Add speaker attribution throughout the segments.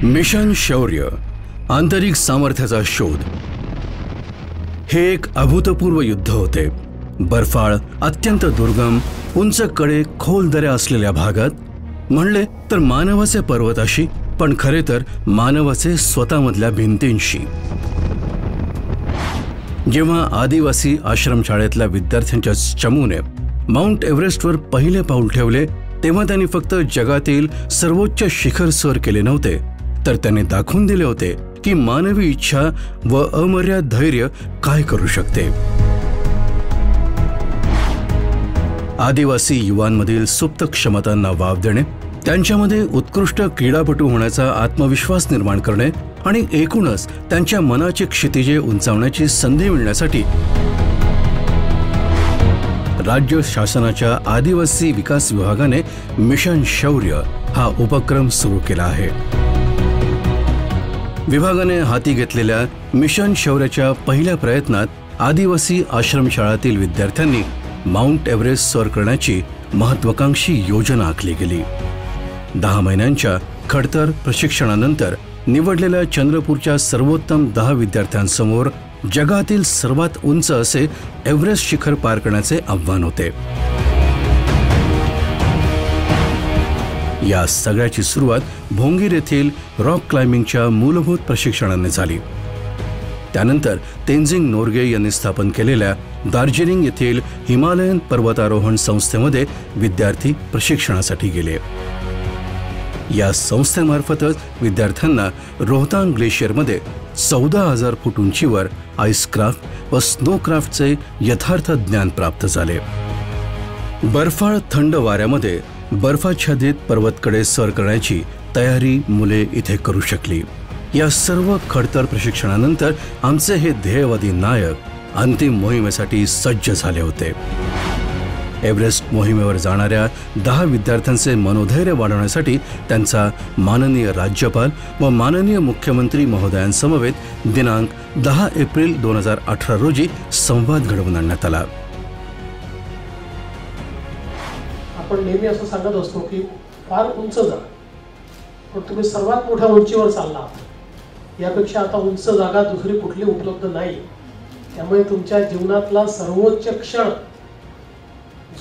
Speaker 1: Mission शौर्य, आंतरिक सामर्थ्याचा शोध। हे एक अभूतपूर्व युद्ध होते। बर्फाळ, अत्यंत दुर्गम, उंच कडे, खोल दऱ्या असलेल्या भागात, म्हणले तर मानवाचे पर्वताशी, पण खरे तर मानवाचे स्वतःमधल्या भिंतींशी। जेव्हा आदिवासी आश्रमशाळेतल्या विद्यार्थ्यांच्या चमूने माउंट एव्हरेस्टवर पहिले पाऊल ठेवले, तेव्हा त्यांनी फक्त जगातील सर्वोच्च शिखर सर केले नव्हते, तर त्यांनी दाखवून दिले होते की मानवी इच्छा व अमर्याद धैर्य काय करू शकते। आदिवासी युवांमधील सुप्त क्षमतांना वाव देणे, त्यांच्यामध्ये उत्कृष्ट क्रीडापटू होण्याचा आत्मविश्वास निर्माण करणे आणि एकूणच त्यांच्या मनाची क्षितिजे उंचावण्याची संधी मिळण्यासाठी राज्य शासनाच्या आदिवासी विकास विभागाने मिशन शौर्य हा उपक्रम सुरू केला आहे। विभागाने हाती घेतलेल्या मिशन शौर्याच्या पहिल्या प्रयत्नात आदिवासी आश्रमशाळातील विद्यार्थ्यांनी माउंट एव्हरेस्ट सर करण्याची महत्त्वाकांक्षी योजना आखली गेली। 10 महिन्यांच्या खडतर प्रशिक्षणानंतर निवडलेल्या चंद्रपूरच्या सर्वोत्तम 10 विद्यार्थ्यांसमोर जगातील सर्वात उंच असे एव्हरेस्ट शिखर पार करण्याचे आव्हान होते। या सगळ्याची सुरुवात भोंगीर येथील रॉक क्लाइम्बिंगच्या मूलभूत प्रशिक्षणाने झाली। त्यानंतर तेंजिंग नोर्गे यांनी स्थापन केलेल्या दार्जिलिंग येथील हिमालयन पर्वतारोहण संस्थेमध्ये विद्यार्थी प्रशिक्षणासाठी गेले। या संस्थेमार्फतच विद्यार्थ्यांना रोहतांग ग्लेशियरमध्ये 14,000 फूट उंचीवर आईसक्राफ्ट व स्नोक्राफ्टचे यथार्थ ज्ञान प्राप्त झाले। बर्फाळ थंड वाऱ्यामध्ये बर्फाच्छादित पर्वतकडे सर करण्याची तयारी मुले इथे करू शकली। या सर्व खडतर प्रशिक्षणानंतर आमचे हे ध्येयवादी नायक अंतिम मोहिमेसाठी सज्ज झाले होते। एव्हरेस्ट मोहिमेवर जाणाऱ्या 10 विद्यार्थ्यांचे मनोधैर्य वाढवण्यासाठी त्यांचा माननीय राज्यपाल व माननीय मुख्यमंत्री महोदयांसमवेत दिनांक 10 एप्रिल 2018 रोजी संवाद घडवून आणण्यात आला।
Speaker 2: आपण नेहमी असं सांगत असतो की फार उंच जा, पण तुम्ही सर्वात मोठ्या उंचीवर चालला। यापेक्षा आता उंच जागा दुसरी कुठली उपलब्ध नाही। त्यामुळे तुमच्या जीवनातला सर्वोच्च क्षण,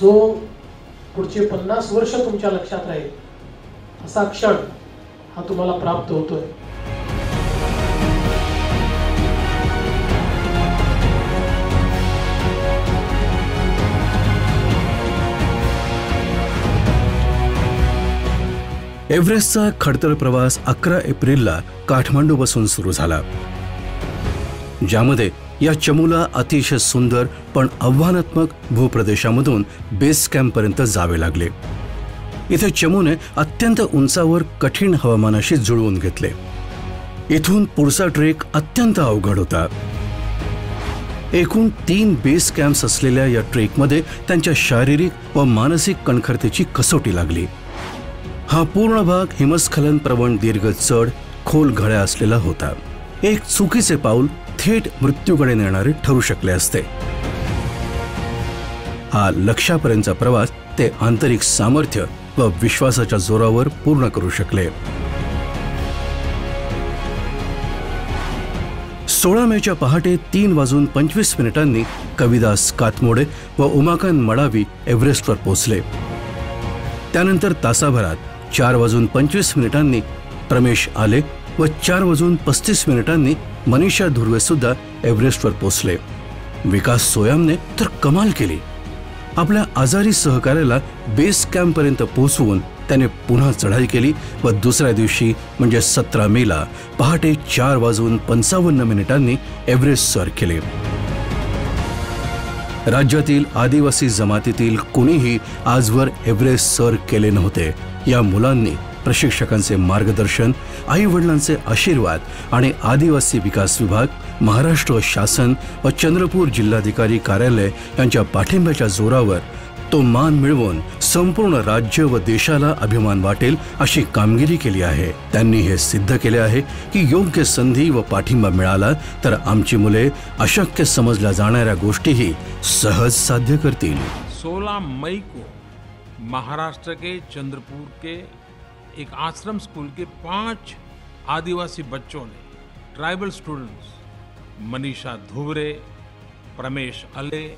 Speaker 2: जो पुढचे 50 वर्ष तुमच्या लक्षात राहील, असा क्षण हा तुम्हाला प्राप्त होतोय।
Speaker 1: एव्हरेस्टचा खडतर प्रवास 11 एप्रिलला काठमांडूपासून सुरू झाला, ज्यामध्ये या चमूला अतिशय सुंदर पण आव्हानात्मक भूप्रदेशामधून बेस कॅम्पपर्यंत जावे लागले। इथे चमूने अत्यंत उंचावर कठीण हवामानाशी जुळवून घेतले। इथून पुढचा ट्रेक अत्यंत अवघड होता। एकूण 3 बेस कॅम्प्स असलेल्या या ट्रेकमध्ये त्यांच्या शारीरिक व मानसिक कणखरतेची कसोटी लागली। हा पूर्ण भाग हिमस्खलन प्रवण दीर्घ चढ, खोल घड्या असलेला होता। एक चुकीचे पाऊल थेट मृत्यूकडे नेणारे ठरू शकले असते। हा लक्ष्यापर्यंतचा प्रवास ते आंतरिक सामर्थ्य व विश्वासाच्या जोरावर पूर्ण करू शकले। 16 मेच्या पहाटे 3:25 कविदास कातमोडे व उमाकांत मडावी एव्हरेस्टवर पोहोचले। त्यानंतर तासाभरात 4:25 प्रमेश आले व 4:35 मनीषा धुर्वे सुद्धा एव्हरेस्टवर पोहोचले। विकास सोयामने तर कमाल केली। आपल्या आजारी सहकार्याला बेस कॅम्पपर्यंत पोहोचवून त्याने पुन्हा चढाई केली व दुसऱ्या दिवशी म्हणजे 17 मेला पहाटे 4:55 एव्हरेस्ट सर केले। राज्यातील आदिवासी जमातीतील कोणीही आजवर एव्हरेस्ट सर केले नव्हते। या मुलांनी प्रशिक्षकांचे मार्गदर्शन, आई वडिलांचे आशीर्वाद आणि आदिवासी विकास विभाग, महाराष्ट्र शासन व चंद्रपूर जिल्हाधिकारी कार्यालय यांच्या पाठिंब्याच्या जोरावर तो मान मिळवून संपूर्ण राज्य व देशाला अभिमान वाटेल अशी कामगिरी केली आहे। त्यांनी हे सिद्ध केले आहे की योग्य संधी व पाठिंबा मिळाला तर आमची मुले अशक्य समजल्या जाणाऱ्या गोष्टीही सहज साध्य करतील।
Speaker 3: 16 मई को महाराष्ट्र के चंद्रपुर के एक आश्रम स्कूल के 5 आदिवासी बच्चों ने, ट्राइबल स्टूडेंट्स मनीषा धुवरे, प्रमेश अले,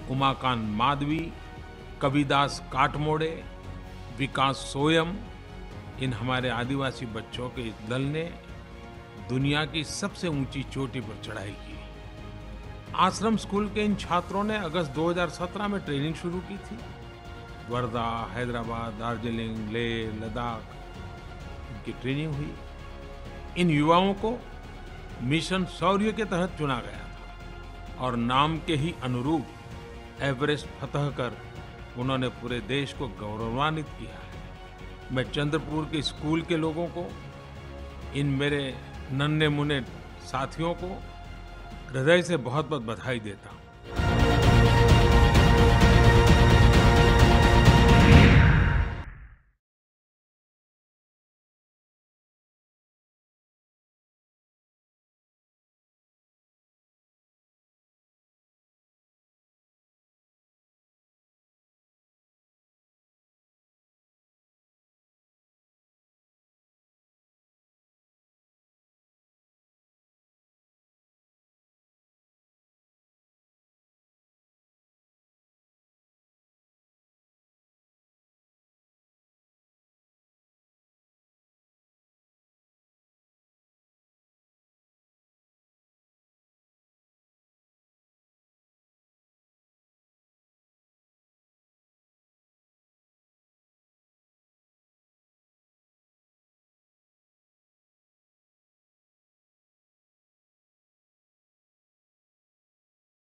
Speaker 3: उमाकांत माधवी, कविदास काटमोड़े, विकास सोयम, इन हमारे आदिवासी बच्चों के इस दल ने दुनिया की सबसे ऊंची चोटी पर चढ़ाई की। आश्रम स्कूल के इन छात्रों ने अगस्त 2017 में ट्रेनिंग शुरू की थी। वर्धा, हैदराबाद, दार्जिलिंग, लेह, लद्दाख इनकी ट्रेनिंग हुई। इन युवाओं को मिशन शौर्य के तहत चुना गया था और नाम के ही अनुरूप एवरेस्ट फतह कर उन्होंने पूरे देश को गौरवान्वित किया है। मैं चंद्रपुर के स्कूल के लोगों को, इन मेरे नन्हे मुन्ने साथियों को हृदय से बहुत बहुत बधाई देता हूँ।